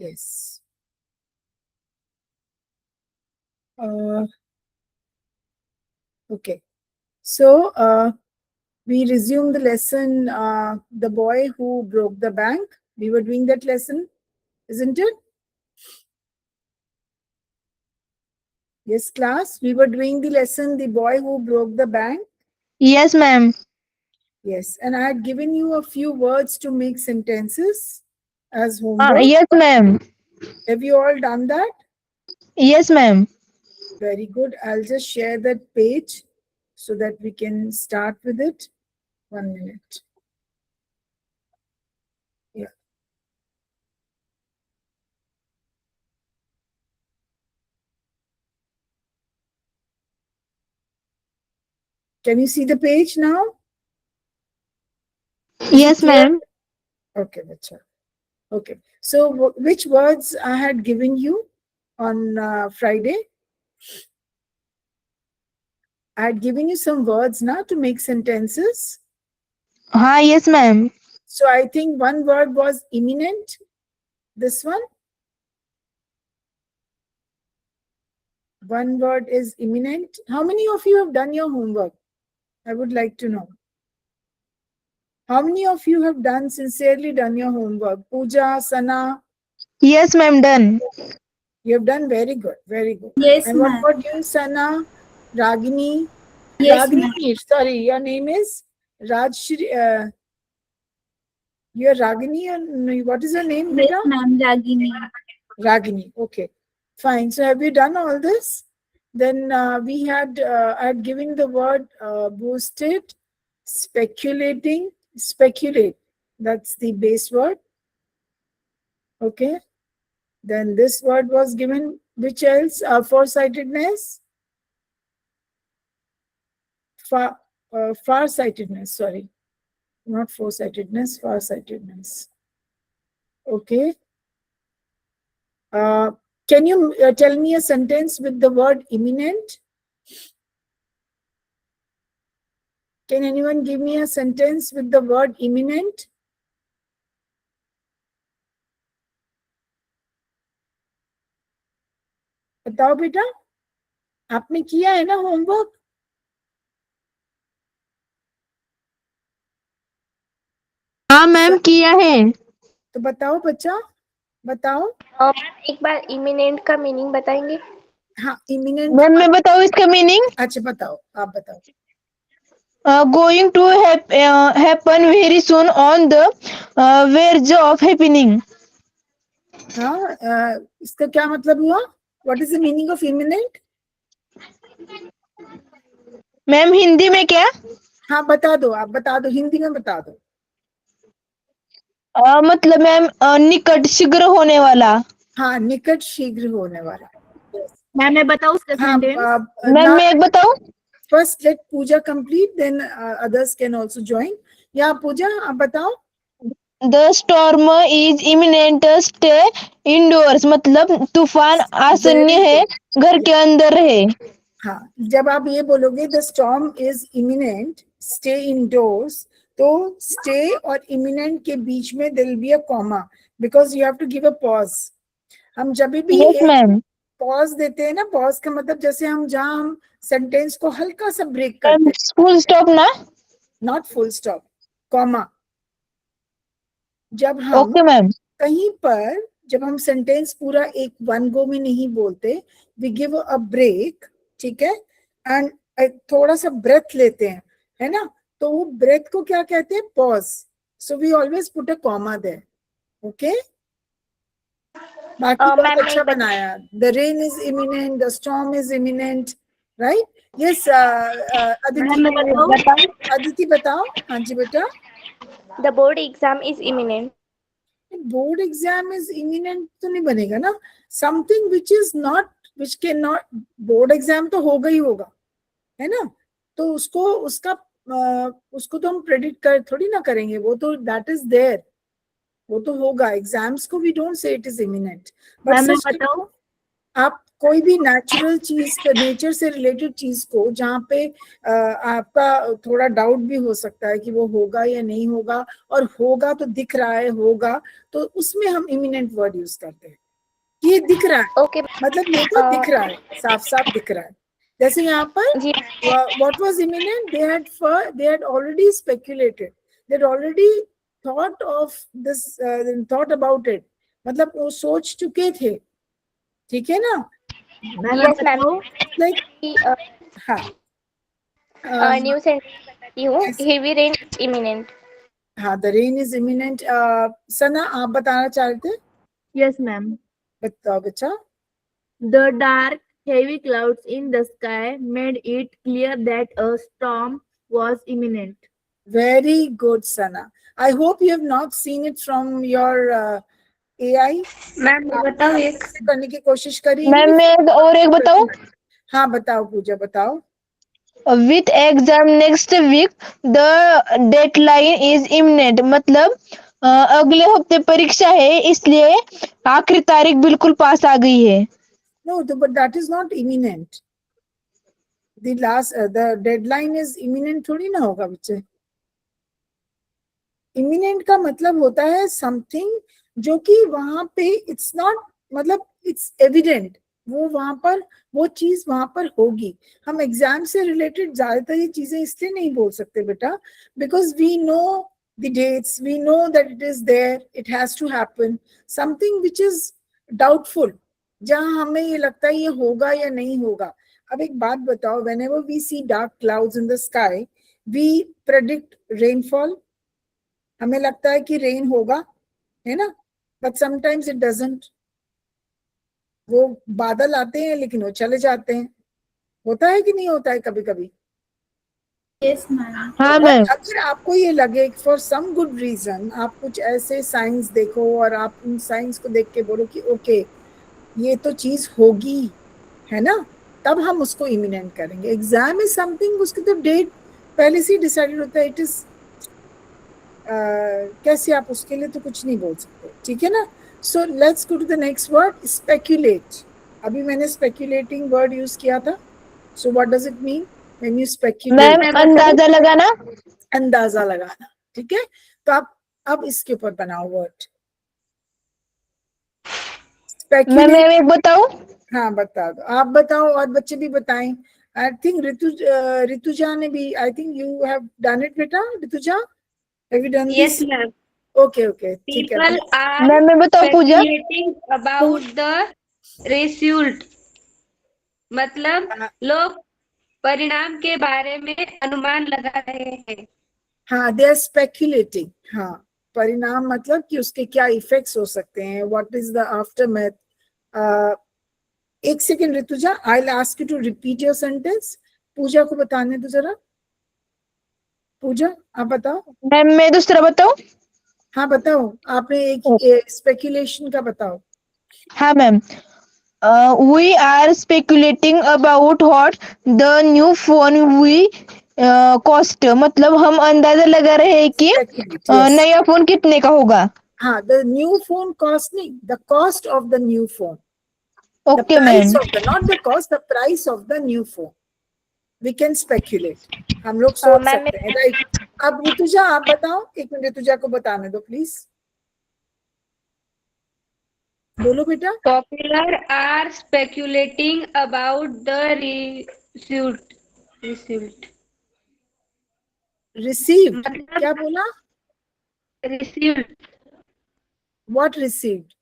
Yes. Okay. So we resume the lesson, the boy who broke the bank. We were doing that lesson, isn't it? Yes, class. We were doing the lesson, the boy who broke the bank. Yes, ma'am. Yes. And I had given you a few words to make sentences as homework. Yes, ma'am. Have you all done that? Yes, ma'am. Very good. I'll just share that page so that we can start with it. 1 minute. Yeah. Can you see the page now? Is it Yes, clear? ma'am. Okay, bacha. Okay. So which words I had given you on Friday? I had given you some words now to make sentences. Yes, ma'am. So I think one word was imminent. This one. One word is imminent. How many of you have done your homework? I would like to know. How many of you have sincerely done your homework? Pooja, Sana, Yes, ma'am. Done. you have done very good, very good. Yes, And what ma'am. about you, Sana, Ragini? Yes, Ragini, ma'am. sorry, your name is Rajshri. You're Ragini, and what is your name, Yes, beta? ma'am. Ragini. Ragini. Okay, fine. So have you done all this? Then I had given the word boosted, speculating, speculate. That's the base word. Okay. Then this word was given. Which else? Foresightedness. Farsightedness. Sorry, not foresightedness. Farsightedness. Okay. Uh, can you tell me a sentence with the word imminent? Can anyone give me a sentence with the word imminent? बताओ बेटा, आपने किया है ना homework? हाँ ma'am किया है. तो बताओ बच्चा, बताओ. एक बार इमिनेंट का मीनिंग बताएंगे? हाँ, इमिनेंट. मैम मैं बताऊँ इसका मीनिंग? अच्छा बताओ, आप बताओ. Going to happen very soon on the verge of happening. हाँ, इसका क्या मतलब हुआ? What is the meaning of imminent? Ma'am Hindi में क्या? हाँ बता दो, आप बता दो, हिंदी में बता दो. मतलब मैम निकट शीघ्र होने वाला. हाँ, निकट शीघ्र होने वाला. मैम मैं बताऊँ उसका हाँ, सेंटेंस? मैम मैं एक बताऊँ? first let Pooja complete, then others can also join. Yeah, Pooja, आप बताओ. The storm is imminent. Stay indoors. मतलब तूफान आसन्न है, घर के अंदर रहे. हाँ, जब आप ये बोलोगे the storm is imminent, stay indoors, तो स्टे और इमिनेंट के बीच में there will be a comma, because you have to give a pause. हम जब भी यस एक मैम. पॉज देते हैं ना, पॉज का मतलब जैसे हम जहाँ हम सेंटेंस को हल्का सा ब्रेक करते मैम हैं. फुल स्टॉप ना? Not full stop, comma. जब हम ओके मैम. कहीं पर, जब हम सेंटेंस पूरा एक वन गो में नहीं बोलते, वी गिव अ ब्रेक, ठीक है, एंड थोड़ा सा ब्रेथ लेते हैं, है ना, तो वो ब्रेथ को क्या कहते हैं? Pause. So we always put a comma there. Okay, बाकी बहुत अच्छा बनाया. The rain is imminent, the storm is imminent, right? Yes, ma'am मैं बताऊँ? अदिति बताओ. हाँ जी बेटा. The board exam is imminent. Board exam is imminent तो नहीं बनेगा ना. Something which is not, which can not. Board exam तो होगा ही होगा, है ना, तो उसको तो हम प्रेडिक्ट कर थोड़ी ना करेंगे. वो तो दैट इज देयर, वो तो होगा. एग्जाम्स को we don't say it is imminent, but ma'am मैं सच बताऊँ? आप कोई भी नेचुरल चीज, नेचर से रिलेटेड चीज को जहाँ पे आपका थोड़ा डाउट भी हो सकता है कि वो होगा या नहीं होगा, और होगा तो दिख रहा है होगा, तो उसमें हम इमिनेंट वर्ड यूज करते हैं। ये दिख रहा है, Okay. मतलब ये तो दिख रहा है, साफ साफ दिख रहा है। जैसे यहाँ पर जी what was imminent, they had already speculated, they had already thought of this, thought about it, मतलब वो सोच चुके थे, ठीक है ना? मैम मैं Yes, ma'am. बताऊं? लाइक हाँ न्यू सेंटेंस बताती हूँ. Yes. Heavy rain imminent. हाँ, the rain is imminent. Sana, आप बताना चाहते थे? Yes ma'am. बताओ बच्चा। The dark, heavy clouds in the sky made it clear that a storm was imminent. Very good, Sana. I hope you have not seen it from your AI. Ma'am मैं बताऊँ एक. आपने करने की कोशिश करी? मैम मैं और एक बताऊं? हाँ बताओ पूजा, बताओ। With exam next week the deadline is imminent, मतलब अगले हफ्ते परीक्षा है, इसलिए आखिरी तारीख बिल्कुल पास आ गई है। No, but that is not imminent. The deadline is imminent थोड़ी ना होगा बच्चे। imminent का मतलब होता है something जो कि वहां पे it's not, मतलब it's evident, वो वहां पर, वो चीज वहां पर होगी। हम एग्जाम से रिलेटेड ज्यादातर ये चीजें इसलिए नहीं बोल सकते बेटा, because we know the dates, we know that it is there, it has to happen. Something which is doubtful, जहां हमें ये लगता है ये होगा या नहीं होगा। अब एक बात बताओ, whenever we see dark clouds in the sky, we predict rainfall, हमें लगता है कि रेन होगा, है ना? बट समटाइम्स इट डजंट, वो बादल आते हैं लेकिन वो चले जाते हैं, होता है कि नहीं होता है कभी कभी? Yes ma'am. हाँ और मैम। अगर आपको ये लगे फॉर सम गुड रीजन, आप कुछ ऐसे साइंस देखो और आप उन साइंस को देख के बोलो कि ओके ये तो चीज होगी, है ना, तब हम उसको इमिनेंट करेंगे। एग्जाम इज समथिंग, उसकी तो डेट पहले से डिसाइडेड होता है। इट इज कैसे आप उसके लिए तो कुछ नहीं बोल सकते, ठीक है ना? So let's go to the next word, speculate. अभी मैंने स्पेक्यूलेटिंग वर्ड यूज किया था। So what does it mean when you speculate? Ma'am अंदाजा लगाना। अंदाजा लगाना, ठीक है? तो आप अब इसके ऊपर बनाओ वर्ड मैम स्पेक्यूलेट। मैं एक बताऊं? हाँ बता दो, आप बताओ और बच्चे भी बताएं। आई थिंक ऋतुजा ने भी, I think you have done it बेटा। Rutuja, have you done this? Yes, ma'am. Okay okay, ठीक है। People are मैम मैं बताऊं पूजा? speculating about the result. मतलब लोग परिणाम के बारे में अनुमान लगा रहे हैं. हाँ, दे आर स्पेक्यूलेटिंग। हाँ, परिणाम मतलब कि उसके क्या इफेक्ट्स हो सकते हैं, व्हाट इज द आफ्टरमैथ। एक second Rutuja, I will ask you to repeat your sentence. Pooja को बताने दो जरा। पूजा आप बताओ। मैम मैं दूसरा बताऊं? हाँ बताओ, आपने एक स्पेक्यूलेशन का बताओ। हाँ ma'am. We are speculating about what the new phone we cost, मतलब हम अंदाजा लगा रहे हैं कि Speculate, yes. नया फोन कितने का होगा। हाँ, द न्यू फोन कॉस्ट नहीं, the cost of the new phone, the okay price ma'am. Of the, not the cost, the price of the new phone. We can speculate, हम लोग सोच ma'am, सकते हैं, राइट? अब ऋतुजा आप बताओ, एक मिनट ऋतुजा को बताने दो प्लीज, बोलो बेटा। Popular are speculating about the result. Received, मतलब क्या बोला? received. What received?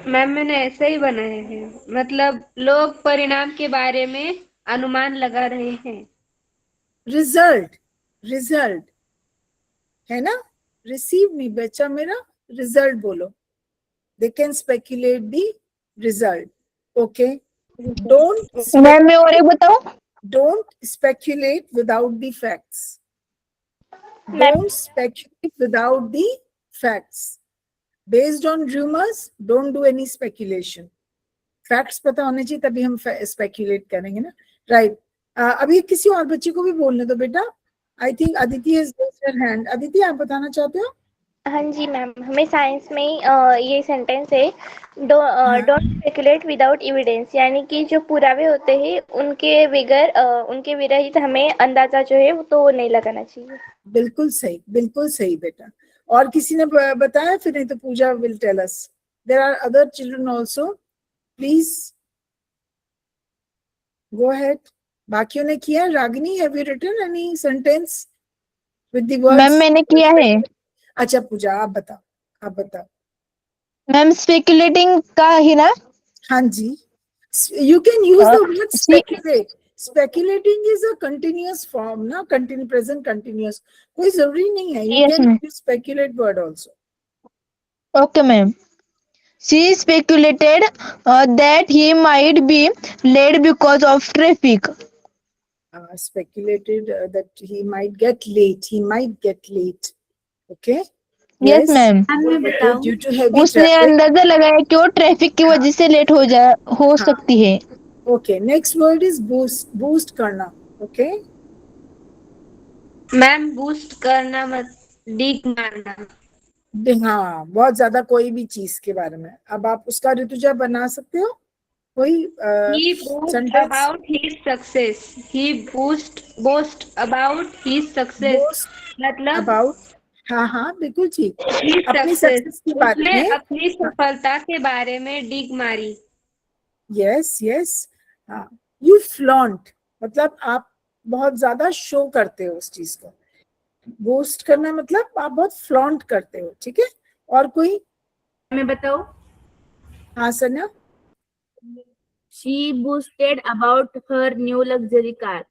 मैम मैंने ऐसे ही बनाए हैं, मतलब लोग परिणाम के बारे में अनुमान लगा रहे हैं. रिजल्ट, रिजल्ट है ना, रिसीव नहीं बच्चा मेरा, रिजल्ट बोलो। They can speculate the result, okay? Ma'am मैं और एक बताऊं? Don't speculate without the facts. Don't speculate without the facts. Based on rumors, don't do any speculation. Facts पता होने चाहिए तभी हम speculate करेंगे ना, right? अभी किसी और बच्चे को भी बोलने दो बेटा। I think Aditi has raised her hand. Aditi, आप बताना चाहते हो? हाँ जी मैम, हमें साइंस में ही ये सेंटेंस है, हाँ डोंट स्पेकुलेट विदाउट एविडेंस, यानी कि जो पुरावे होते हैं उनके विरहित हमें अंदाजा जो है वो तो नहीं लगाना चाहिए। बिल्कुल सही बेटा। और किसी ने बताया? फिर नहीं तो Pooja will tell us. There are other children also, please go ahead. बाकियों ने किया? Ragini, have you written any sentence with the ma'am words? मैंने किया है। अच्छा पूजा, आप बताओ। मैम स्पेकुलेटिंग का ही ना? हाँ जी, you can use the word she speculate. Speculating is a continuous form ना, present continuous, कोई जरूरी नहीं है, you yes can ma'am. use speculate word also. Okay ma'am. She speculated that he might be late because of traffic. Speculated that he might get late. Okay, yes yes, ma'am. Ma'am मैं बताऊं? due to heavy उसने traffic. अंदाजा लगाया कि वो traffic की हाँ वजह से लेट हो हाँ, सकती है। okay, next word is boost करना. Okay, मैम बूस्ट करना मत, डिग मारना। हाँ, बहुत ज्यादा कोई भी चीज के बारे में। अब आप उसका ऋतुजा बना सकते हो कोई He boast sentence? about his success. He boast about his success. Boast मतलब अबाउट, हाँ हाँ बिल्कुल ठीक, his अपनी success. सक्सेस के बारे उसने में। अपनी सफलता के बारे में डिग मारी। यस यस, हाँ, यू फ्लॉन्ट मतलब आप बहुत ज्यादा शो करते हो उस चीज को। बोस्ट करना मतलब आप बहुत फ्लॉन्ट करते हो, ठीक है। और कोई? मैं बताऊं? हाँ सन्या। She boasted about her new luxury car.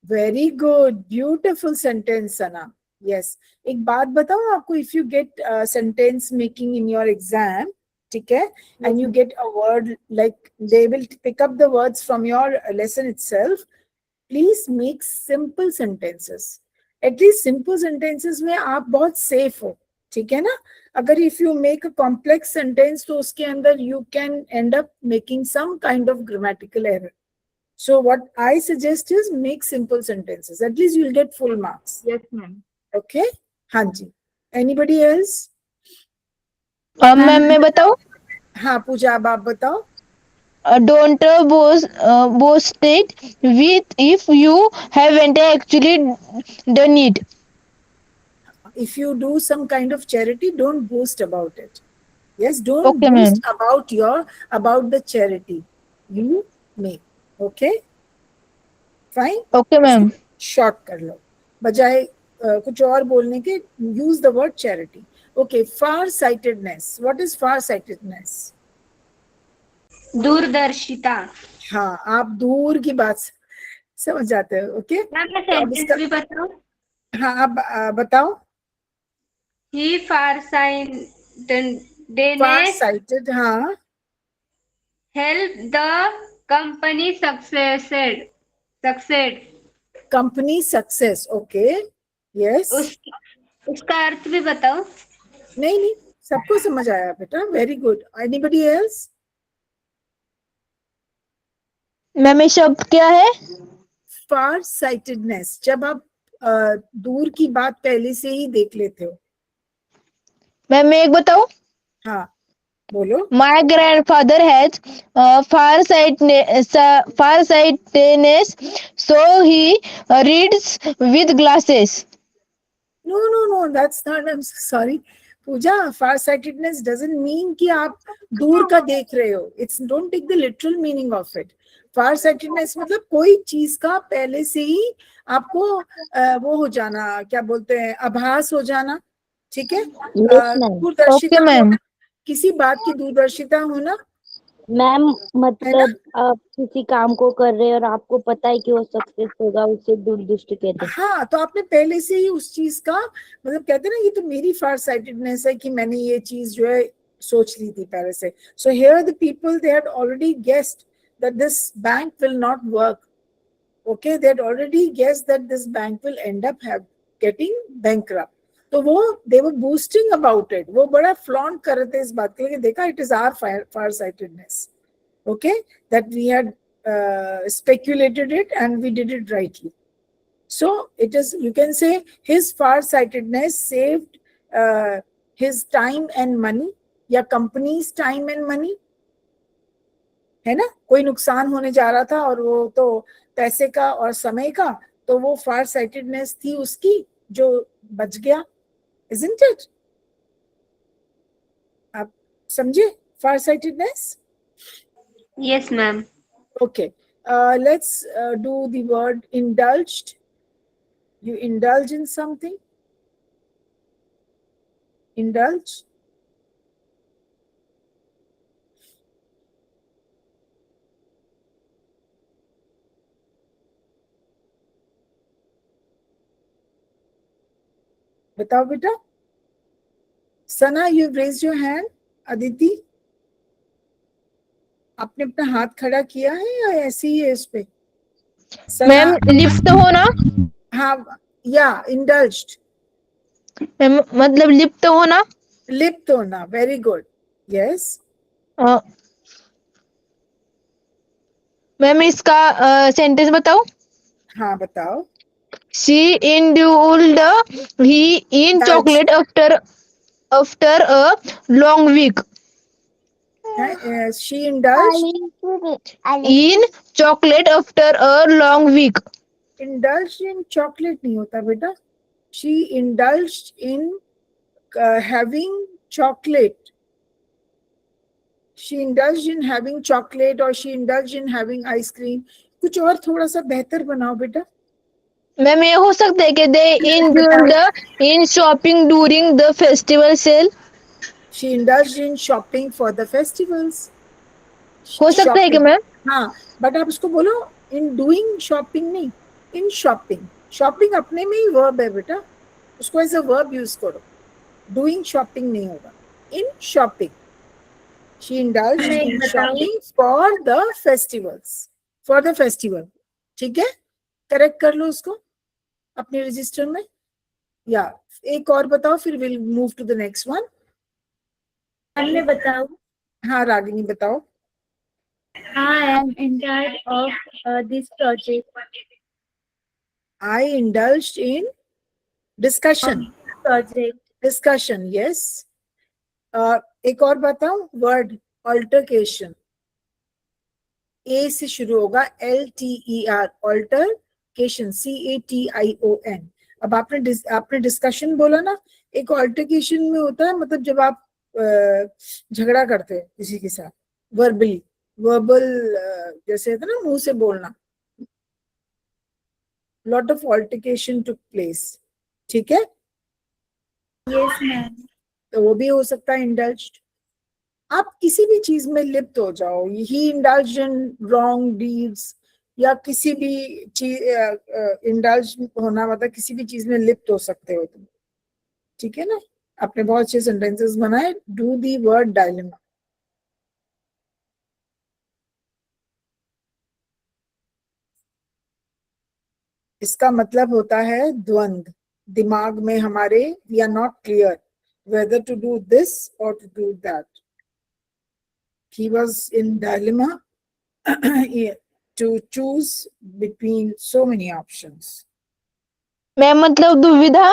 Very good, beautiful sentence Sana. Yes, एक बात बताऊं आपको, if you get sentence making in your exam, ठीक है, and you get a word like they will pick up the words from your lesson itself, please make simple sentences. At least simple sentences में आप बहुत safe हो, ठीक है ना। अगर if you make a complex sentence तो उसके अंदर you can end up making some kind of grammatical error. So what I suggest is make simple sentences. At least you'll get full marks. Yes ma'am. Okay? हाँ जी। Anybody else? Ma'am मैं बताऊं? हाँ पूजा, अब आप बताओ। Don't boast it with if you haven't actually done it. If you do some kind of charity, don't boast about it. Yes, don't okay ma'am. boast about the charity you make. Okay? Fine? Okay ma'am. Short कर लो, बजाय कुछ और बोलने के use the word charity. Okay, far sightedness. What is far sightedness? दूरदर्शिता। हाँ, आप दूर की बात समझ जाते हो. ओके, मैम मैं तो अब सेंटेंस इसका, भी बताऊं? हाँ आप बताओ. He फार farsightedness साइटेड, हाँ, helped the company succeed. Company success. Okay, yes. उस उसका अर्थ भी बताओ। नहीं नहीं, सबको समझ आया बेटा, very good. Anybody else? Ma'am ये शब्द क्या है? फार साइटेडनेस, जब आप दूर की बात पहले से ही देख लेते हो. मैम मैं एक बताऊं? हाँ बोलो. My grandfather has farsightedness, so he reads with glasses. No, that's not. I'm so sorry. Puja, far sightedness doesn't mean कि आप दूर का देख रहे हो. It's don't take the literal meaning of it. Far sightedness मतलब कोई चीज का पहले से ही आपको वो हो जाना, क्या बोलते हैं, आभास हो जाना, ठीक है. दूरदर्शिता ओके मैम। होना, किसी बात की दूरदर्शिता होना, मैम है ना. मतलब आप किसी काम को कर रहे हैं और आपको पता है कि वो सक्सेस होगा, उसे दूरदृष्टि कहते हैं। हाँ, तो आपने पहले से ही उस चीज का मतलब, कहते हैं ना, ये तो मेरी फार साइटेडनेस है कि मैंने ये चीज जो है सोच ली थी पहले से. So here the people, they had already guessed that this bank will not work. Okay, they had already guessed that this bank will and up getting bankrupt. तो वो दे वर बूस्टिंग अबाउट इट, वो बड़ा फ्लॉन्ट कर रहे थे इस बात के लिए, देखा, it is our far sightedness. Okay, that we had speculated it and we did it rightly. So it is, you can say his farsightedness saved his time and money या company's time and money, है ना, कोई नुकसान होने जा रहा था और वो तो पैसे का और समय का, तो वो फार साइटेडनेस थी उसकी जो बच गया, isn't it? आप समझे फार sightedness? Yes, ma'am. Okay, let's do the word indulged. You indulge in something? Indulge? बताओ बेटा. सना, you raised your hand. Aditi, आपने अपना हाथ खड़ा किया है या ऐसे ही है इस पे? मैम लिप्त होना, हाँ, या indulged, मैम मतलब लिप्त होना. लिप्त होना. Very good. यस, मैम इसका सेंटेंस बताओ. हाँ बताओ. She indulged he in chocolate after a long week. She indulged In chocolate after a long week. indulged in chocolate नहीं होता बेटा. She indulged in having chocolate. She indulged in having chocolate or she indulged in having ice cream. कुछ और थोड़ा सा बेहतर बनाओ बेटा. मैम ये हो सकता है कि they indulged in shopping during the festival sale. She indulged in shopping for the festivals. हो सकता है कि मैम. हाँ, बट आप उसको बोलो in doing shopping नहीं, in shopping. Shopping अपने में ही verb है बेटा, उसको as a verb use करो. Doing shopping नहीं होगा. In shopping. She indulged in shopping for the festivals. For the festival. ठीक है? करेक्ट कर लो उसको अपने रजिस्टर में. या एक और बताओ, फिर we'll move to the next one. मैं बताऊं? हाँ रागिनी बताओ. I am in charge of this project. I indulged in discussion. Discussion, yes. एक और बताओ वर्ड, altercation. A से शुरू होगा, LTER, altercation, CATION. अब आपने डिस्कशन बोला ना, एक ऑल्टरकेशन में होता है मतलब जब आप झगड़ा करते हैं किसी के साथ, वर्बल जैसे होता है ना, मुंह से बोलना. Lot of altercation took place. ठीक है? Yes, ma'am. तो वो भी हो सकता है इंडल्ज्ड. आप किसी भी चीज में लिप्त हो जाओ, ही इंडल्ज इन रॉन्ग डीड्स या किसी भी चीज इंडल्ज होना मतलब किसी भी चीज में लिप्त हो सकते हो तुम. ठीक है ना? आपने बहुत अच्छे सेंटेंसेस बनाए. Do the word dilemma. इसका मतलब होता है द्वंद. दिमाग में हमारे we are not clear whether to do this or to do that. He was in dilemma to choose between so many options. Ma'am मतलब दुविधा.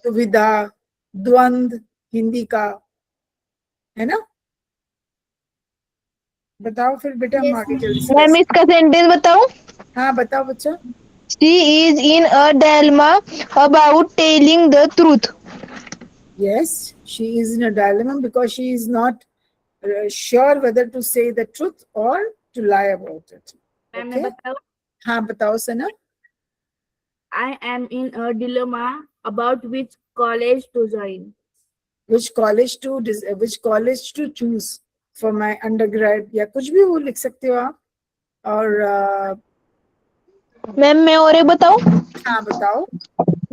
दुविधा, द्वंद हिंदी का है ना. बताओ फिर बेटा, हम आगे चलते मैम हैं. इसका सेंटेंस बताओ. हाँ बताओ बच्चा. She is in a dilemma about telling the truth. Yes, she is in a dilemma because she is not sure whether to say the truth or to lie about it. मैं बताऊं? हाँ बताओ सना. I am in a dilemma about which college to join. Which college to choose for my undergrad या कुछ भी वो लिख सकते हो आप. और मैम मैं और एक बताऊं. हाँ बताओ.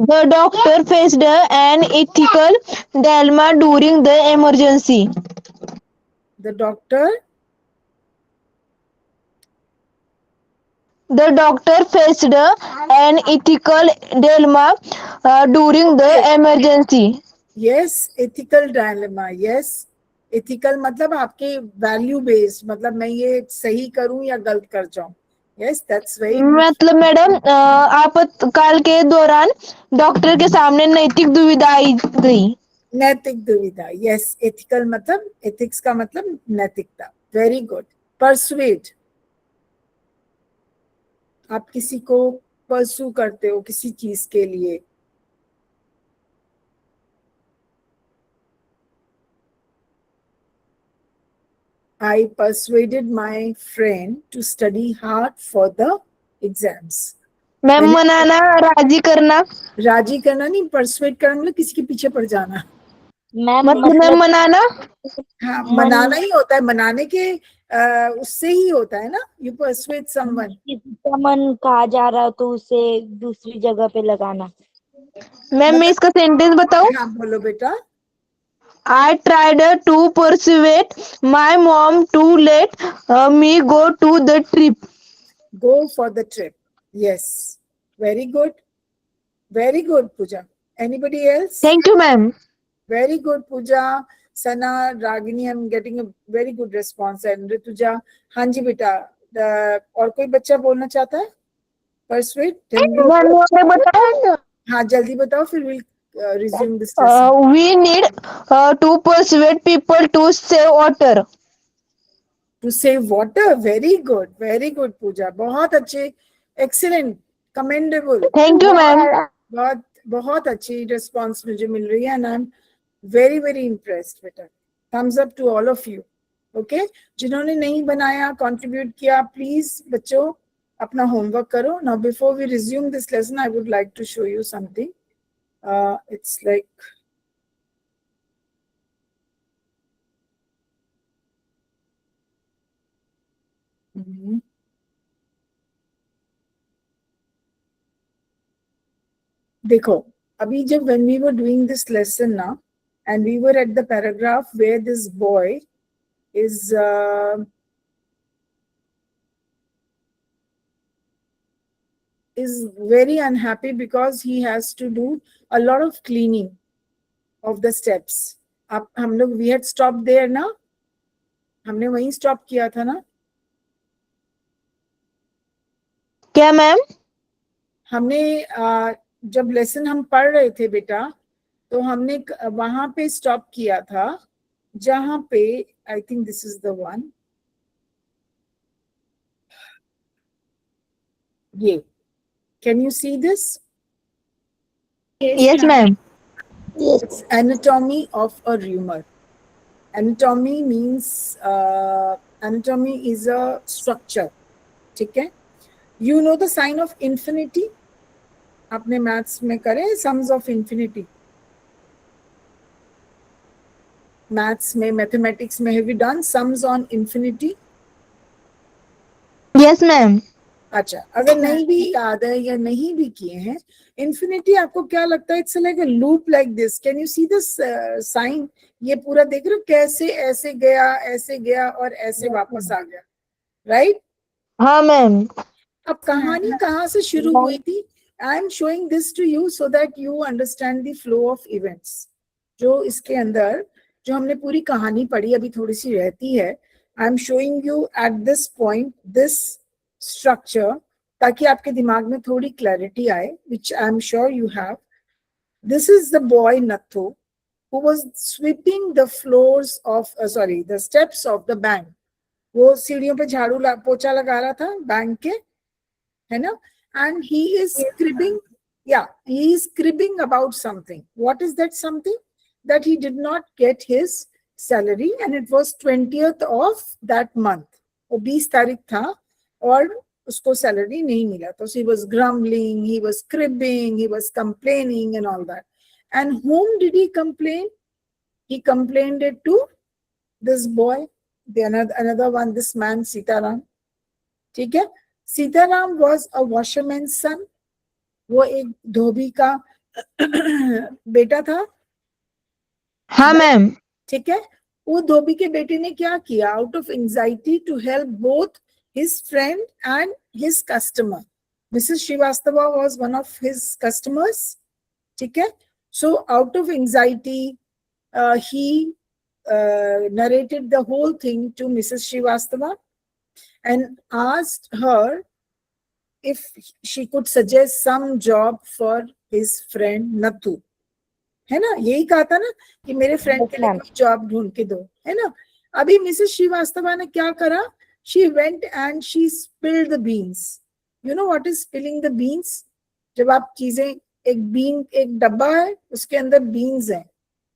The doctor faced an ethical dilemma during the emergency. The doctor faced an ethical dilemma during the emergency. yes, ethical dilemma. yes, ethical मतलब आपके वैल्यू बेस्ड, मतलब मैं ये सही करूं या गलत कर जाऊं. yes, that's very मतलब मैडम आपातकाल के दौरान डॉक्टर के सामने नैतिक दुविधा आई गई. नैतिक दुविधा, यस. एथिकल मतलब, एथिक्स का मतलब नैतिकता. Very good. परसुएड, आप किसी को परसू करते हो किसी चीज के लिए. I persuaded my friend to study hard for the exams. Ma'am मैंने- मनाना, राजी करना. राजी करना नहीं, परसुएड करना मतलब किसी के पीछे पड़ जाना. मैम मतलब मैम मतलब मनाना. हाँ, मन- मनाना ही होता है. मनाने के उससे ही होता है ना. You persuade someone. किसी का मन कहा जा रहा हो तो उसे दूसरी जगह पे लगाना. मैम मैं इसका सेंटेंस बताऊं. हाँ बोलो बेटा. I tried to persuade my mom to let me go to the trip. Go for the trip. Yes. Very good. Very good, Pooja. Anybody else? Thank you, ma'am. Very good, Pooja. Sana, Ragini, I'm getting a very good response. And Rituja, हाँ जी बेटा. और कोई बच्चा बोलना चाहता है? Persuade. Ma'am मुझे बताओ. हाँ जल्दी बताओ, फिर we'll resume this lesson. We need to persuade people to save water. To save water. Very good. Very good, Pooja. बहुत अच्छे. Excellent. Commendable. Thank you, ma'am. बहुत बहुत अच्छी रिस्पॉन्स मुझे मिल रही है. And I am very very impressed बेटा. Thumbs up to all of you. Okay, जिन्होंने नहीं बनाया, कंट्रीब्यूट किया, प्लीज बच्चों अपना होमवर्क करो. Now before we resume this lesson I would like to show you something. It's like देखो, अभी जब when we were doing this lesson ना, and we were at the paragraph where this boy is very unhappy because he has to do a lot of cleaning of the steps. अब हम लोग we had stopped there ना, हमने वहीं stop किया था ना. क्या मैम? हमने जब लेसन हम पढ़ रहे थे बेटा, तो हमने वहां पे स्टॉप किया था जहां पे I think this is the one. ये can you see this? Yes, ma'am. It's anatomy of a rumor. Anatomy means anatomy is a structure. ठीक है? You know the sign of infinity? आपने मैथ्स में करे सम्स ऑफ इंफिनिटी? मैथ्स में, mathematics में have you done sums on infinity? Yes, ma'am. अच्छा, अगर नहीं भी याद है या नहीं भी किए हैं, इंफिनिटी आपको क्या लगता है? It's like a loop like this. Can you see this sign? ये पूरा देख रहे हो कैसे ऐसे गया और ऐसे वापस आ गया, राइट? हाँ मैम. अब कहानी कहाँ से शुरू हुई थी? I am showing this to you so that you understand the flow of events. जो इसके अंदर जो हमने पूरी कहानी पढ़ी, अभी थोड़ी सी रहती है. आई am showing you at this point this structure, ताकि आपके दिमाग में थोड़ी क्लैरिटी आए, which I am sure you have. This is the boy Nathu who was sweeping the floors of the steps of the bank. वो सीढ़ियों पे झाड़ू पोछा लगा रहा था बैंक के, है ना? And he is cribbing about something. What is that something? That he did not get his salary and it was 20th of that month. वो 20 तारीख था और उसको सैलरी नहीं मिला. तो he was grumbling, he was cribbing, he was complaining and all that. And whom did he complain? He complained it to this boy, another one, this man Sitaram. ठीक है? Sitaram was a washerman's son. वो एक धोबी का बेटा था. हाँ ma'am. ठीक है? वो धोबी के बेटे ने क्या किया? Out of anxiety to help both his friend and his customer. Mrs. Srivastava was one of his customers. ठीक है? So out of anxiety, he narrated the whole thing to Mrs. Srivastava and asked her if she could suggest some job for his friend Nathu. है ना, यही कहा था ना कि मेरे फ्रेंड Yes, के लिए ma'am. कोई जॉब ढूंढ के दो, है ना। अभी मिसेस श्रीवास्तवा ने क्या करा, she went and she spilled the beans. You know what is spilling the beans? जब आप चीजें, एक डब्बा है, उसके अंदर बीन्स है,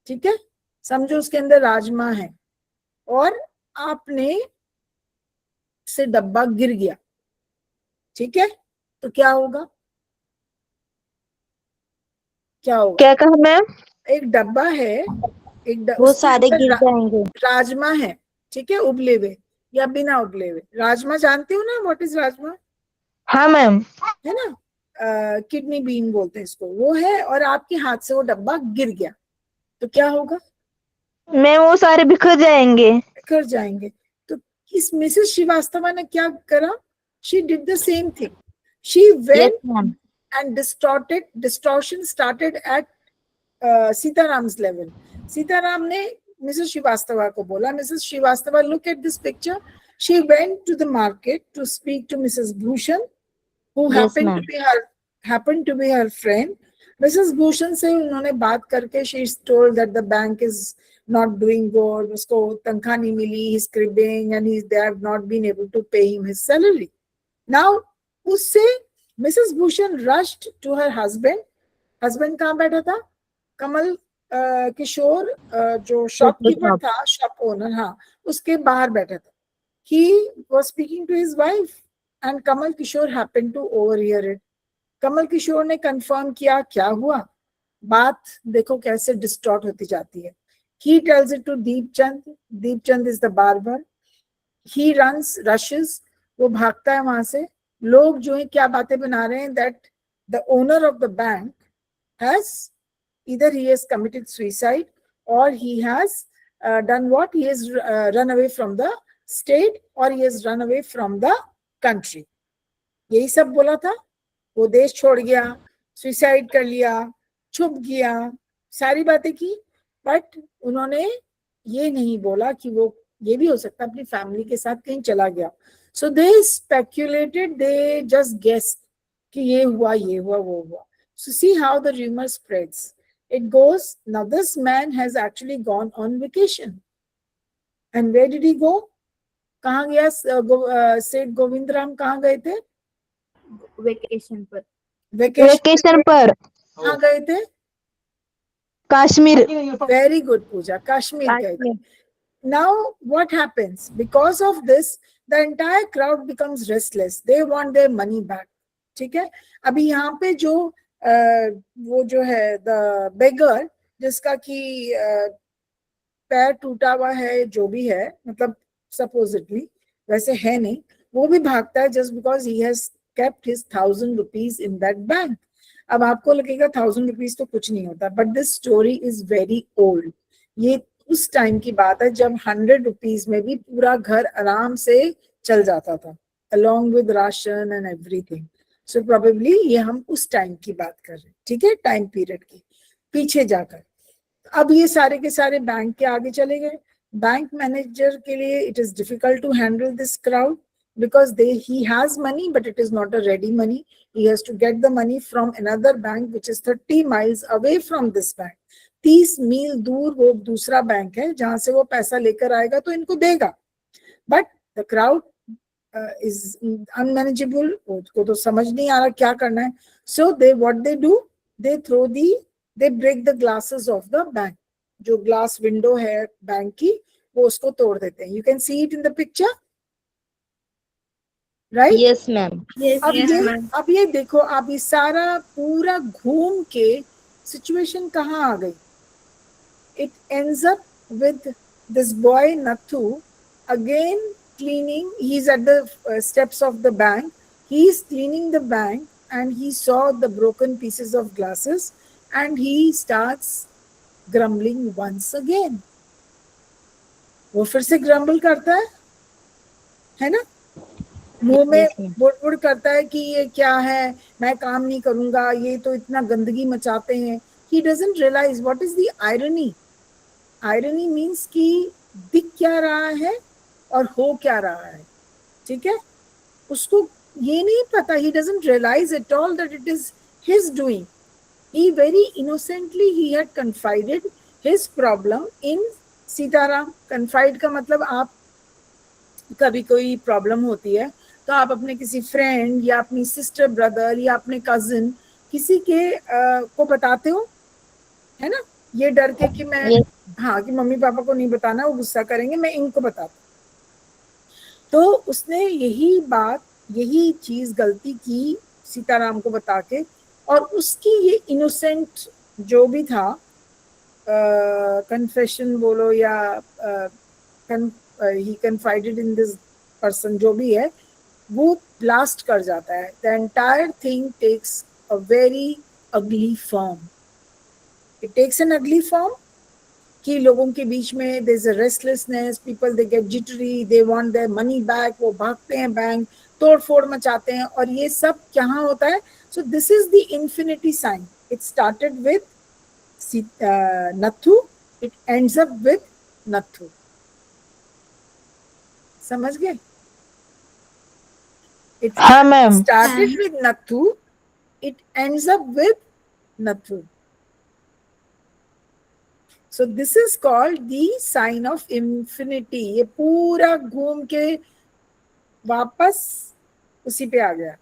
ठीक है, समझो उसके अंदर राजमा है, और आपने से डब्बा गिर गया, ठीक है, तो क्या होगा, क्या होगा? क्या कहा मैम? एक डब्बा है, वो उसके सारे अंदर गिर जाएंगे। राजमा है, ठीक है, उबले हुए या बिना उबले हुए। राजमा जानते हो ना, व्हाट इज राजमा, हाँ मैम। है ना, किडनी बीन बोलते हैं इसको, वो है, और आपके हाथ से वो डब्बा गिर गया, तो क्या होगा? मैम वो सारे बिखर जाएंगे। कर जाएंगे। तो इस मिसेस श्रीवास्तवा ने क्या करा, she did the same thing, she Yes, went ma'am. and distortion started at Sitaram's level. Sitaram ने Mrs. Srivastava को बोला, Mrs. Srivastava, look at this picture. She went to the market to speak to Mrs. Bhushan, who Yes, happened ma'am. to be her friend. Mrs. Bhushan से उन्होंने बात करके, she is told that the bank is not doing good, उसको तनख्वाह नहीं मिली, he's cribbing and they have not been able to pay him his salary. Now उससे Mrs. Bhushan rushed to her husband. Husband कहाँ बैठा था, कमल किशोर जो shopkeeper था, shop owner, हाँ, उसके बाहर बैठा था। He was speaking to his wife and Kamal Kishore happened to overhear it. Kamal Kishore ने कंफर्म किया, क्या हुआ, बात देखो कैसे डिस्टॉर्ट होती जाती है। He tells it to Deepchand. Deepchand is the barber. He rushes, वो भागता है वहां से। लोग जो है क्या बातें बना रहे हैं, that the owner of the bank has either he has committed suicide or he has done what, he has run away from the state or he has run away from the country, यही सब बोला था। वो देश छोड़ गया, suicide कर लिया, छुप गया, सारी बातें की, बट उन्होंने ये नहीं बोला कि वो, ये भी हो सकता अपनी फैमिली के साथ कहीं चला गया। सो दे स्पेक्यूलेटेड, दे जस्ट गेस कि ये हुआ, ये हुआ, वो हुआ। So see how the rumor spreads. It goes, now this man has actually gone on vacation. And where did he go? कहाँ गया? सेठ गोविंदराम कहाँ गए थे? वेकेशन पर। वेकेशन पर कहाँ गए थे? Kashmir. Very good, Pooja. Kashmir गए थे। Now what happens? Because of this, the entire crowd becomes restless. They want their money back. ठीक है, अभी यहाँ पे जो वो जो है द बेगर, जिसका कि पैर टूटा हुआ है, जो भी है, मतलब सपोजिटली, वैसे है नहीं, वो भी भागता है just because he has kept his 1000 rupees in that bank. अब आपको लगेगा 1000 rupees तो कुछ नहीं होता, but this story is very old. ये उस टाइम की बात है जब 100 rupees में भी पूरा घर आराम से चल जाता था, along with ration and everything. So probably ये हम उस टाइम की बात कर रहे हैं, ठीक है, टाइम पीरियड की पीछे जाकर। अब ये सारे के सारे बैंक के आगे चले गए। बैंक मैनेजर के लिए it is difficult to handle this crowd because he has money but it is not a ready money. He has to get the money from another bank which is 30 miles away from this bank. 30 मील दूर वो दूसरा bank है जहां से वो पैसा लेकर आएगा तो इनको देगा, but the crowd is unmanageable, उसको तो समझ नहीं आ रहा क्या करना है। So what they do, they break the glasses of the bank. जो ग्लास विंडो है बैंक की, वो उसको तोड़ देते हैं। You can see it in the picture, right? Yes, ma'am. अब ये देखो, अब ये सारा पूरा घूम के सिचुएशन कहाँ आ गई? It ends up with this boy Nathu again cleaning. He's at the steps of the bank. He's cleaning the bank and he saw the broken pieces of glasses and he starts grumbling once again. वो फिर से grumble करता है ना, मुंह में बुड़ करता है कि ये क्या है, मैं काम नहीं करूंगा, ये तो इतना गंदगी मचाते हैं। He doesn't realize what is the irony. Irony means कि दिख क्या रहा है और हो क्या रहा है, ठीक है, उसको ये नहीं पता। He doesn't realize at all that it is his doing. He very innocently he had confided his problem in Sitaram. Confide का मतलब आप कभी कोई प्रॉब्लम होती है तो आप अपने किसी फ्रेंड या अपनी सिस्टर ब्रदर या अपने कजिन किसी के को बताते हो, है ना, ये डर के कि मैं Yes. हाँ कि मम्मी पापा को नहीं बताना, वो गुस्सा करेंगे, मैं इनको बताता. तो उसने यही चीज गलती की सीताराम को बता के, और उसकी ये इनोसेंट जो भी था, कन्फेशन बोलो या ही कन्फाइडेड इन दिस पर्सन, जो भी है, वो ब्लास्ट कर जाता है. The entire thing takes a very ugly form. It takes an ugly form कि लोगों के बीच में there is a restlessness, people they get jittery, they want their money back, वो भागते हैं बैंक, तोड़ फोड़ मचाते हैं, और ये सब कहाँ होता है? So this is the infinity sign. It started with Nathu, it ends up with Nathu. समझ गए? It हाँ ma'am. started with Nathu, it ends up with Nathu. So this is called the sign of infinity. ये पूरा घूम के वापस उसी पे आ गया.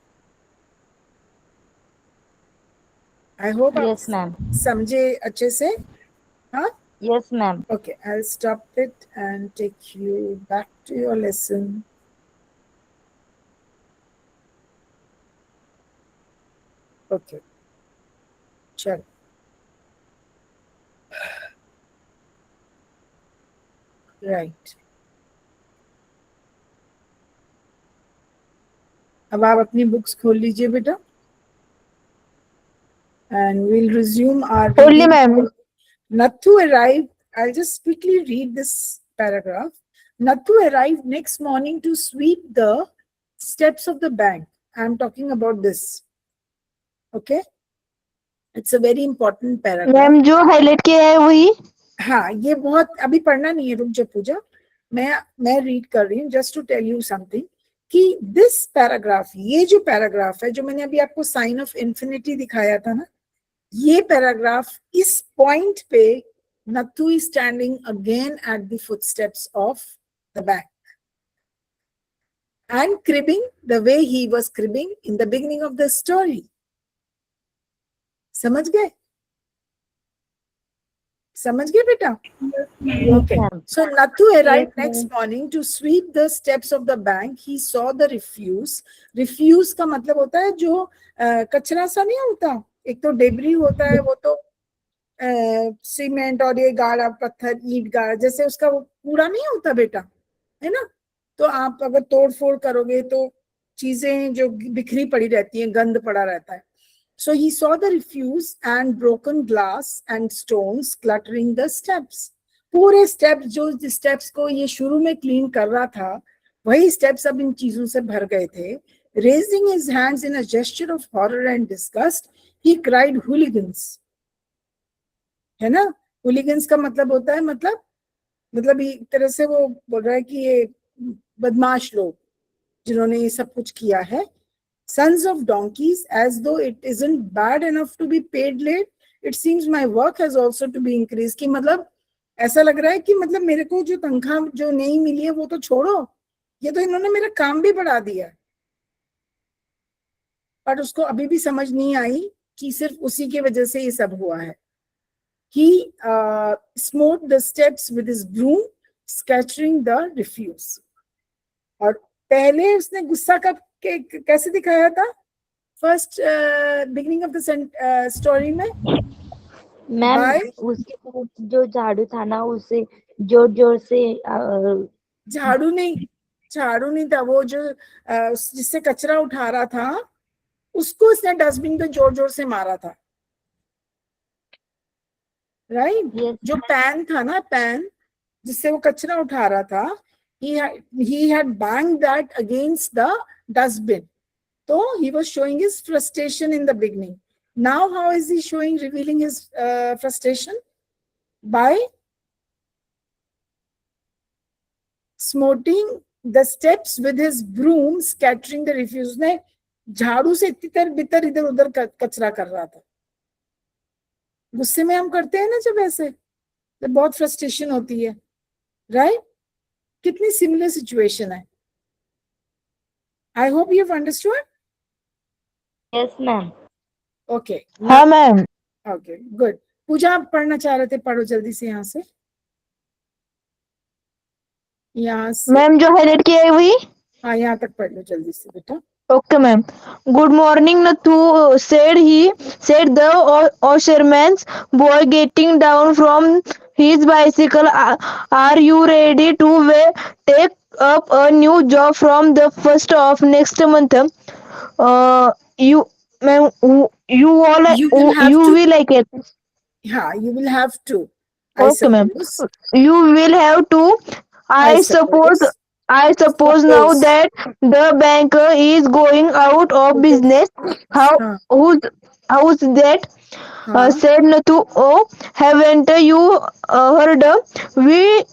I hope Yes, ma'am. आप समझे अच्छे से. हाँ? Yes, ma'am. Okay, I'll stop it and take you back to your lesson. Okay. चलो. Right. अब आप अपनी बुक्स खोल लीजिए बेटा. And we'll resume our Only reading. ma'am. Nathu arrived. I'll just quickly read this paragraph. Nathu arrived next morning to sweep the steps of the bank. I'm talking about this. Okay? It's a very important paragraph. Ma'am जो highlight किया है वही. हाँ, ये बहुत अभी पढ़ना नहीं है, रुक जा पूजा, मैं रीड कर रही हूँ just to tell you something कि दिस पैराग्राफ, ये जो पैराग्राफ है जो मैंने अभी आपको साइन ऑफ इन्फिनिटी दिखाया था ना, ये पैराग्राफ इस पॉइंट पे Nathu is standing again at the footsteps of the bank and cribbing the way he was cribbing in the beginning of the story. समझ गए? समझ गए बेटा? Okay. So Nathu arrived next morning to sweep the steps of the bank. He saw the refuse. Refuse का मतलब होता है जो कचरा सा नहीं होता, एक तो डेब्री होता है, वो तो सीमेंट और ये गाढ़ा पत्थर, ईंट गाढ़ा, जैसे उसका वो कूड़ा नहीं होता बेटा, है ना? तो आप अगर तोड़ फोड़ करोगे तो चीजें जो बिखरी पड़ी रहती हैं, गंद पड़ा रहता है. So he saw the refuse and broken glass and stones cluttering the steps. पूरे steps, जो steps को ये शुरू में क्लीन कर रहा था, वही steps अब इन चीजों से भर गए थे. Raising his hands in a gesture of horror and disgust, he cried hooligans. है ना? hooligans का मतलब होता है मतलब एक तरह से वो बोल रहा है कि ये बदमाश लोग जिन्होंने ये सब कुछ किया है. Sons of donkeys, as though it isn't bad enough to be paid late, it seems my work has also to be increased. कि मतलब ऐसा लग रहा है कि मतलब मेरे को जो तनख्वाह जो नहीं मिली है वो तो छोड़ो, ये तो इन्होंने मेरा काम भी बढ़ा दिया. पर उसको अभी भी समझ नहीं आई कि सिर्फ उसी की वजह से ये सब हुआ है. He smote the steps with his broom, scattering the refuse. और पहले उसने गुस्सा कैसे दिखाया था first beginning of the story में? मैम उसके पास जो झाड़ू था ना, उसे जोर जोर से झाड़ू नहीं था, वो जो जिससे कचरा उठा रहा था उसको उसने डस्टबिन पे जोर जोर से मारा था. राइट? Yes. जो पैन था ना, पैन जिससे वो कचरा उठा रहा था, he had banged that against the dustbin. So he was showing his frustration in the beginning. Now how is he revealing his frustration? By smoting the steps with his broom, scattering the refuse. ने झाड़ू से तितर बितर इधर उधर कचरा कर रहा था. गुस्से में हम करते हैं ना जब ऐसे, तो बहुत फ्रस्ट्रेशन होती है, राइट? कितनी सिमिलर सिचुएशन है. I hope you have understood. Yes, ma'am. Okay, हाँ मैम. Okay, good. पूजा, आप पढ़ना चाह रहे थे, पढ़ो जल्दी से यहाँ से. यहाँ से, मैम जो हाईलाइट किया है वही. हाँ, यहाँ तक पढ़ लो जल्दी से बेटा. Okay, ma'am. Good morning, Nathu, said the washerman's boy getting down from his bicycle. Are you ready to take up a new job from the 1st of next month? You, ma'am, you all, You will have you to, will like it. हाँ, you will have to, I Okay, ma'am. suppose. You will have to. I suppose. I suppose now Suppose. that the banker is going out of business. How हाँ, how's that? हाँ, Said Nathu. Oh, haven't you heard? We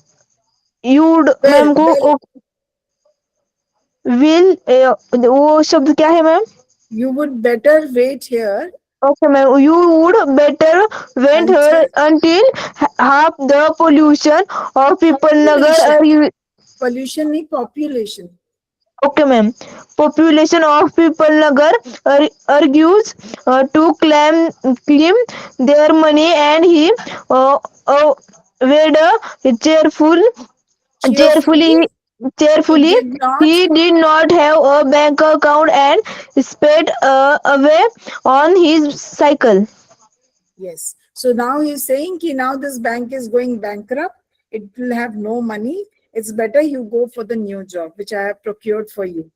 you'd ma'am को will वो शब्द क्या है ma'am? you would better wait here Okay, ma'am. You would better wait here until half the pollution of people nagar. pollution नहीं, population. Okay, ma'am. Population of people nagar argues to claim their money, and he wed cheerfully. Cheerfully, He did not. he did not have a bank account and sped away on his cycle. Yes. So now he's saying कि now this bank is going bankrupt. It will have no money. It's better you go for the new job which I have procured for you.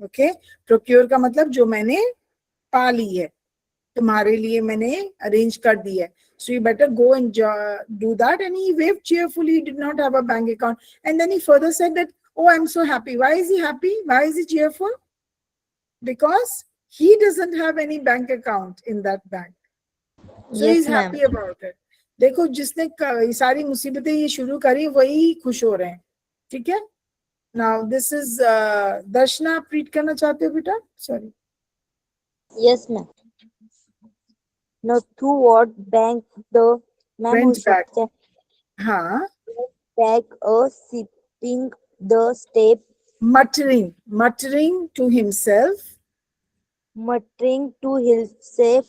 Okay? Procure का मतलब जो मैंने पा ली है, तुम्हारे लिए मैंने arrange कर दी है. So you better go and do that. And he waved cheerfully. He did not have a bank account. And then he further said that, oh, I'm so happy. Why is he happy? Why is he cheerful? Because he doesn't have any bank account in that bank. So Yes, he's ma'am. happy about it. देखो, जिसने ये सारी मुसीबतें ये शुरू करी वही खुश हो रहे हैं. ठीक है? Now this is दर्शना, आप read करना चाहते हो बेटा? Sorry. Yes, ma'am. Nathu what bank the ma'am Went हो back. सकता है हाँ. back sitting the step Muttering to himself. muttering to himself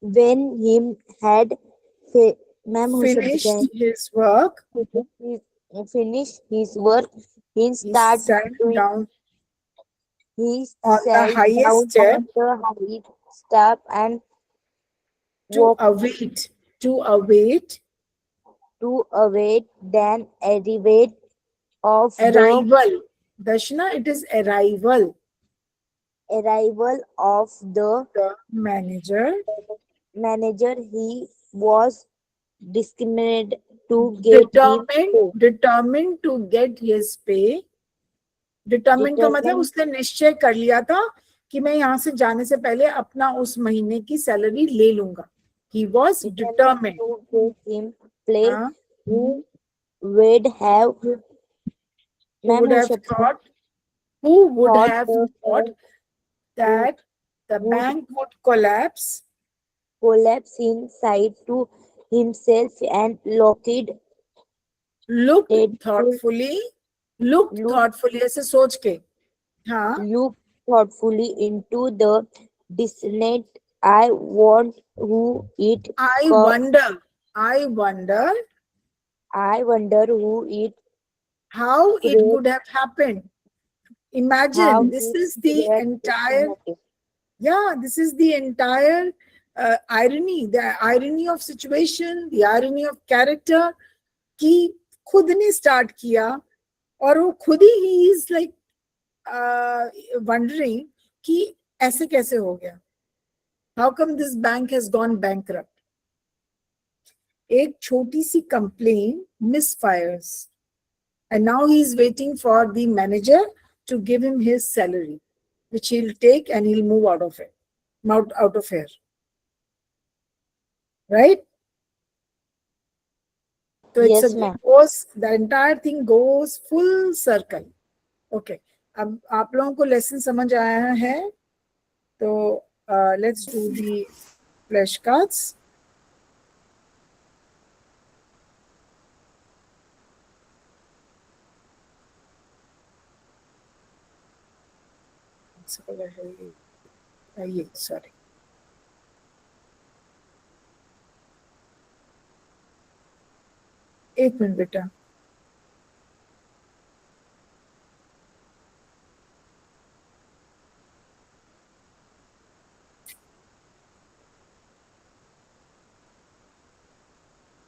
when he had ma'am हो सकता Finished है his work. finish his work. He He started sat down he on the sat highest down step on the highest step and to walked await to await then arrival of arrival. Darshana, it is arrival. the arrival of the The manager manager. He was determined to get his pay. determined to get his pay. Determined का मतलब Determined. उसने निश्चय कर लिया था कि मैं यहाँ से जाने से पहले अपना उस महीने की सैलरी ले लूंगा. He was determined. to get him play. हाँ, Who would have who ma'am would हो have सकता है thought, who would thought have the thought that the would bank would collapse collapse inside to himself and locked looked it thoughtfully Looked- ऐसे सोच के. हाँ, look thoughtfully into the distant. I want who it I co- wonder I wonder who it how it Great. would have happened. Imagine, how this it is the would have entire, happened. this is the entire irony, the irony of situation, the irony of character कि खुद ने start किया और वो खुद ही is like wondering कि ऐसे कैसे हो गया. How come this bank has gone bankrupt? एक छोटी सी complaint misfires. And now he is waiting for the manager to give him his salary, which he'll take and he'll move out of it, out of here. Right? So Yes, it's ma'am. the entire thing goes full circle. Okay. अब आप लोगों को lesson समझ आया है तो let's do the flashcards. Sorry. एक minute बेटा.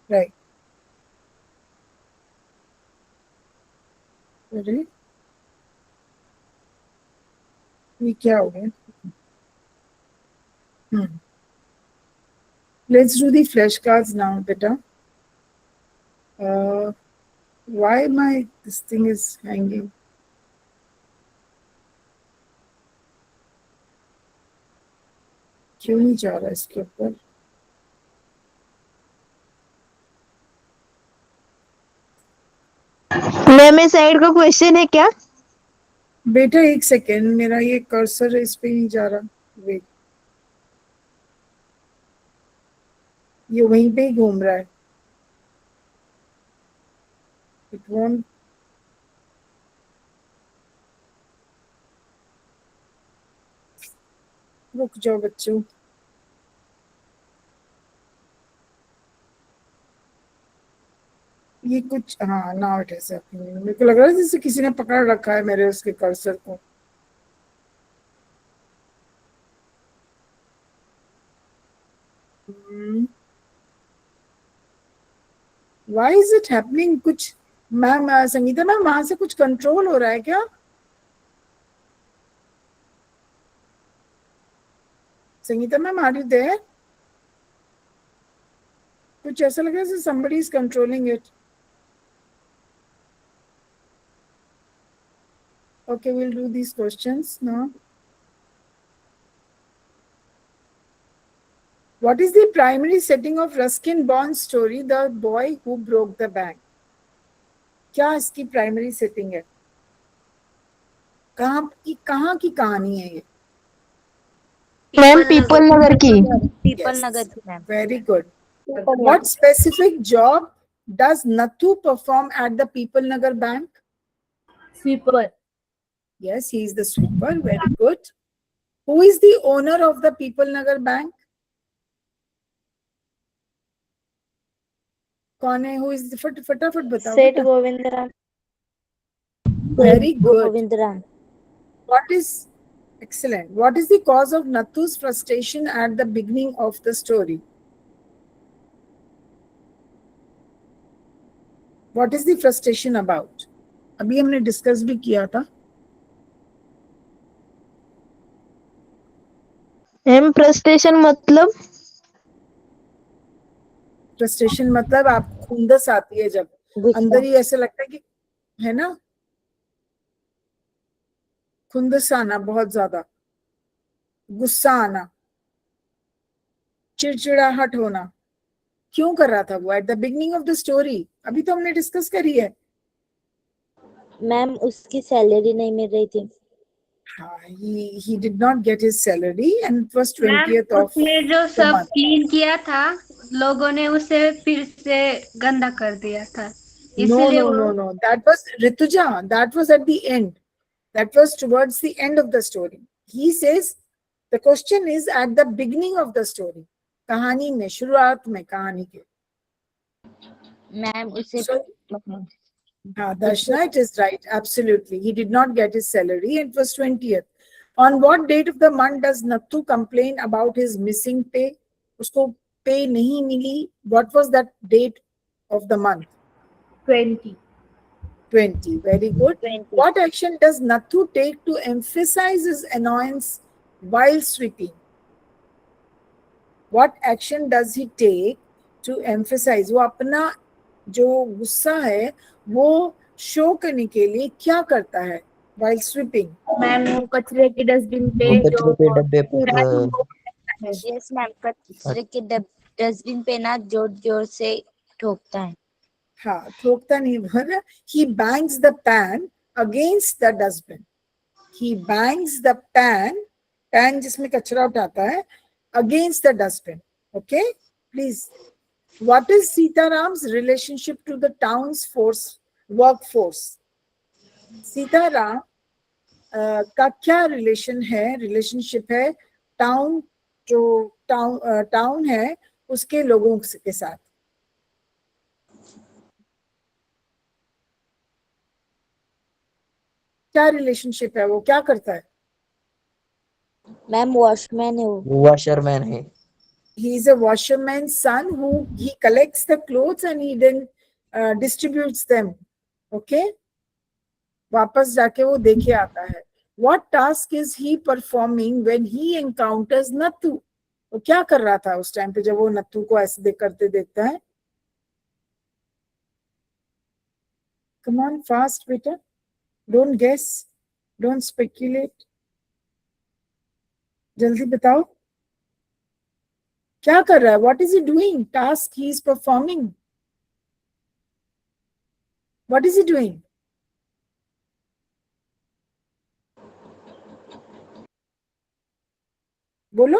Right. अरे ये क्या हो गया? Let's do the flashcards now, beta. Why this thing is hanging? क्यों नहीं जा रहा इसके ऊपर? मैम इस साइड का क्वेश्चन है क्या? बेटा एक सेकेंड, मेरा ये कर्सर इस पे नहीं जा रहा. वेट, ये वहीं पे ही घूम रहा है. It won't. रुक जाओ बच्चों. ये कुछ, हाँ नाउ इट इज हैपनिंग. मेरे को लग रहा है जैसे किसी ने पकड़ रखा है मेरे उसके कर्सर को. Why is it happening? कुछ मैम, संगीता मैम, वहां से कुछ कंट्रोल हो रहा है क्या? Sangeeta ma'am, are you there? कुछ ऐसा लग रहा है somebody is controlling it. Okay, we'll do these questions now. What is the primary setting of Ruskin Bond's story, The Boy Who Broke the Bank? क्या इसकी प्राइमरी सेटिंग है? कहाँ की कहानी है ये? मैम पीपल नगर की. पीपल नगर की ma'am. Very good. What specific job does Nathu perform at the People Nagar Bank? Sweeper. Yes, he is the sweeper. Very good. Who is the owner of the People Nagar Bank? कौन है? Who is the, फटाफट बताओ. सेठ Govindram. Very good. Govindram. What is, excellent. What is the cause of Nathu's frustration at the beginning of the story? What is the frustration about? अभी हमने discuss भी किया था. मैम फ्रस्ट्रेशन मतलब? फ्रस्ट्रेशन मतलब आपको खुंदस आती है जब गुस्सा. अंदर ही ऐसे लगता है कि, है ना, खुंदस आना, बहुत ज्यादा गुस्सा आना, चिड़चिड़ाहट होना. क्यों कर रहा था वो at the beginning of the story? अभी तो हमने डिस्कस करी है. मैम उसकी सैलरी नहीं मिल रही थी. हाँ, he did not get his salary and it was 20th of उसने जो the सब month. क्लीन किया था, लोगों ने उसे फिर से गंदा कर दिया था. No, इसीलिए no. That was Rituja. That was at the end. That was towards the end of the story. He says the question is at the beginning of the story. कहानी में, शुरुआत में कहानी के. मैम उसे So, Darshana, it is right. Absolutely. He did not get his salary. It was 20th. On what date of the month does Nathu complain about his missing pay? उसको pay नहीं मिली. What was that date of the month? 20. 20. Very good. 20. What action does Nathu take to emphasize his annoyance while sweeping? What action does he take to emphasize? वो अपना जो गुस्सा है वो show करने के लिए क्या करता है while sweeping? मैम वो कचरे के डस्टबिन पे जो कूड़ा है. यस मैम कचरे के डस्टबिन पे ना जोर जोर से ठोकता है. हाँ, ठोकता नहीं बोला. He bangs the pan against the dustbin. He bangs the pan जिसमें कचरा उठाता है, against the dustbin. Okay, please. What is Sitaram's relationship to the town's workforce? Sitaram का क्या रिलेशनशिप है टाउन है उसके लोगों के साथ? क्या रिलेशनशिप है? वो क्या करता है? मैम वॉशमैन है वो। वॉशरमैन है। He is a washerman's son who he collects the clothes and he then distributes them. Okay, वापस जाके वो देखे आता है. What task is he performing when he encounters Nattu? वो क्या कर रहा था उस टाइम पे जब वो नत्थू को ऐसे करते देखता है? Come on, fast बेटा. Don't guess. Don't speculate. जल्दी बताओ क्या कर रहा है? What is he doing? Task he is performing. What is he doing? बोलो.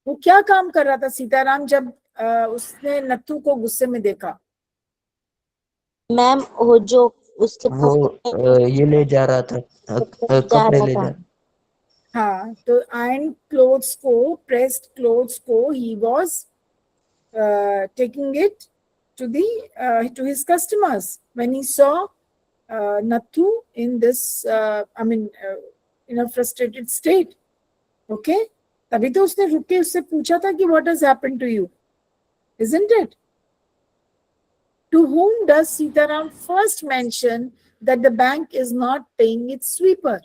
वो क्या काम कर रहा था सीताराम जब उसने नत्थू को गुस्से में देखा? मैम वो जो उसके वो ये ले जा रहा था, कपड़े ले जा. हाँ, तो आयरन क्लोथ्स को, प्रेस्ड क्लोथ्स को he was taking it to his customers when he saw Nathu in this in a frustrated state. Okay, तभी तो उसने रुक के उससे पूछा था कि what has happened to you, isn't it? To whom does Sitaram first mention that the bank is not paying its sweeper?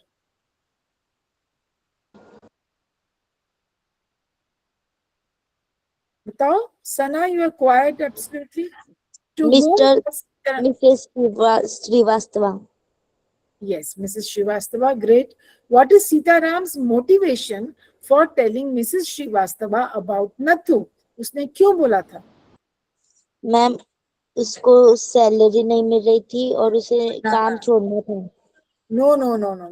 बताओ. Sana, you are quiet absolutely. To whom? Mrs. Srivastava. Yes, Mrs. Srivastava, great. What is Sitaram's motivation for telling Mrs. Srivastava about Nathu? उसने क्यों बोला था? Ma'am उसको salary नहीं मिल रही थी और उसे काम छोड़ना था. No.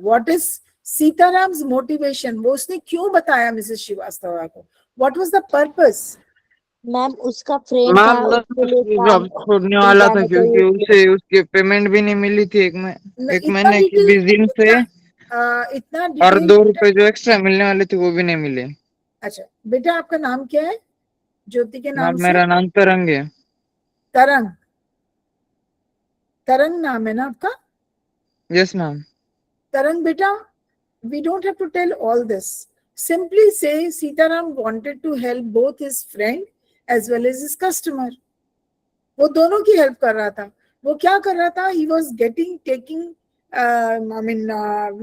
What is Sitaram's motivation? वो उसने क्यों बताया Mrs. Srivastava को? What was the purpose? Ma'am उसका फ्रेंड था, उसके लिए काम छोड़ने वाला था क्योंकि उसे उसके पेमेंट भी नहीं मिली थी एक महीने की 20 दिन से, इतना और 2 रुपए जो एक्स्ट्रा मिलने वाले थे वो भी नहीं मिले. अच्छा बेटा, आपका नाम क्या है? ज्योति के नाम से? मेरा नाम तरंग है. तरंग. तरंग नाम है ना आपका? Yes ma'am. Tarang beta, we don't have to tell all this. Simply say Sitaram wanted to help both his friend as well as his customer. वो दोनों की हेल्प कर रहा था. वो क्या कर रहा था? He was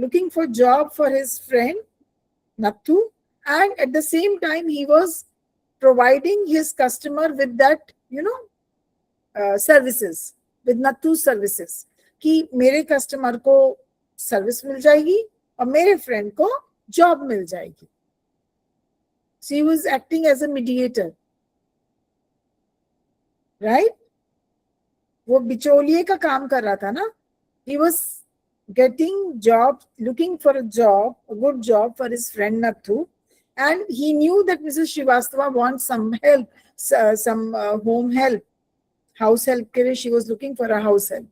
looking for job for his friend Nathu, and at the same time he was providing his customer with that, services, with Nathu services. कि मेरे कस्टमर को सर्विस मिल जाएगी और मेरे फ्रेंड को जॉब मिल जाएगी. So he was acting as a mediator, right? वो बिचौलिए का काम कर रहा था ना. He was looking for a good job for his friend Nathu, and he knew that Mrs. Srivastava wants some help, some home help, house help के लिए she was looking for a house help.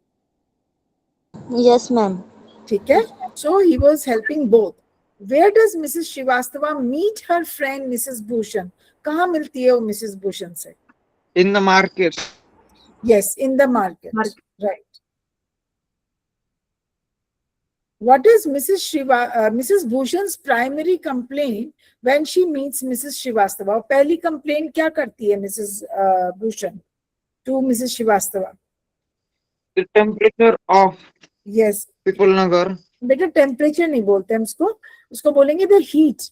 Yes, ma'am. ठीक है. So he was helping both. Where does Mrs. Srivastava meet her friend Mrs. Bhushan? कहाँ मिलती है वो Mrs. Bhushan से? In the market. Yes, in the market. Right. What is Mrs. Bhushan's primary complaint when she meets Mrs. Srivastava? पहली complaint क्या करती है Mrs. Bhushan to Mrs. Srivastava? The temperature of Yes. Vipulnagar. बेटा temperature नहीं बोलते हम उसको बोलेंगे the heat,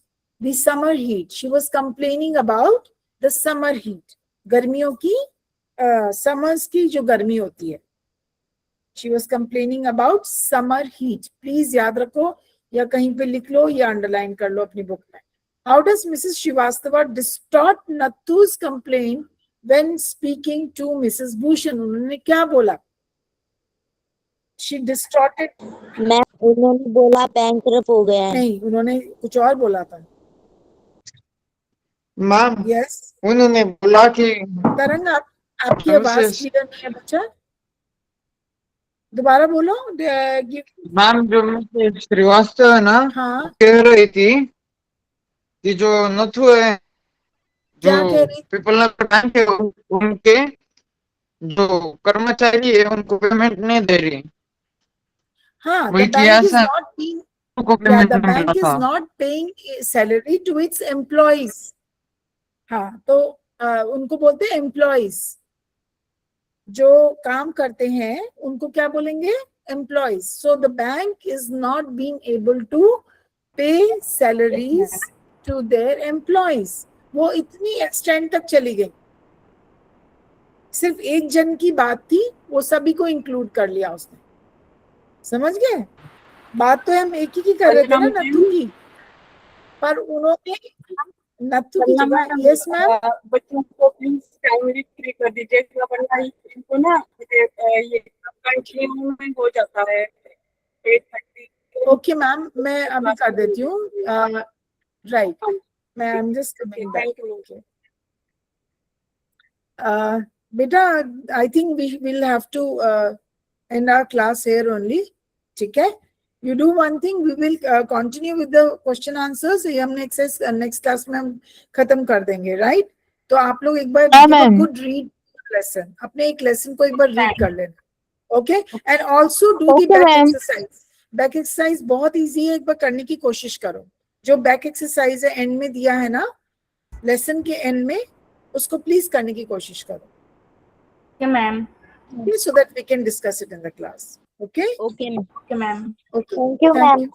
the summer heat. She was complaining about the summer heat. गर्मियों की, समर्स की जो गर्मी होती है. She was complaining about summer heat. Please याद रखो या कहीं पे लिख लो या अंडरलाइन कर लो अपनी बुक में. How does Mrs Shrivastava distort Nathu's complaint when speaking to Mrs. Bhushan? उन्होंने क्या बोला? She distorted. मैम उन्होंने बोला बैंकरप्ट हो गया है. नहीं, उन्होंने कुछ और बोला था. मैम यस उन्होंने बोला कि तरंग, आपकी हमसे- आवाज क्लियर नहीं है बच्चा, दोबारा बोलो। मैम जो मिसेस श्रीवास्तव है ना, हाँ, कह रही थी कि जो नथु है, जो क्या कह रही? पीपल नगर बैंक है, उनके जो कर्मचारी है उनको पेमेंट नहीं दे रही, हाँ, द बल्कि बैंक इज ऐसा नॉट बीइंग, उनको yeah, पेमेंट the नहीं मिला bank is था। not paying salary to its employees. हाँ, तो उनको बोलते हैं एम्प्लॉइज, जो काम करते हैं उनको क्या बोलेंगे? Employees. So the bank is not being able to pay salaries to their employees. वो इतनी एक्सटेंड तक चली गई, सिर्फ एक जन की बात थी, वो सभी को इंक्लूड कर लिया उसने. समझ गए? बात तो हम एक ही की कर रहे थे ना, नथु की, पर उन्होंने नथु की जगह. Yes ma'am. बच्चों को प्लीज टाइमली फ्री कर दीजिएगा, वरना इनको ना ये कंटिन्यू में हो जाता है 8:30. ओके मैम, मैं अभी कर देती हूँ. राइट, मैं I am just coming back. बेटा, I think we will have to end our class here only. ठीक है, you do one thing, we will continue with the question answers. ये हम नेक्स्ट क्लास में हम खत्म कर देंगे, राइट? तो आप लोग एक बार गुड रीड लेसन, अपने एक लेसन को एक बार रीड कर लेना. Okay, and also do the back exercise. Back exercise बहुत इजी है, एक बार करने की कोशिश करो. जो बैक एक्सरसाइज है एंड में दिया है ना, लेसन के एंड में, उसको प्लीज करने की कोशिश करो, ma'am. so that we can discuss it in the class. Okay? Okay Okay, ma'am. Okay. Thank you Thank ma'am. you.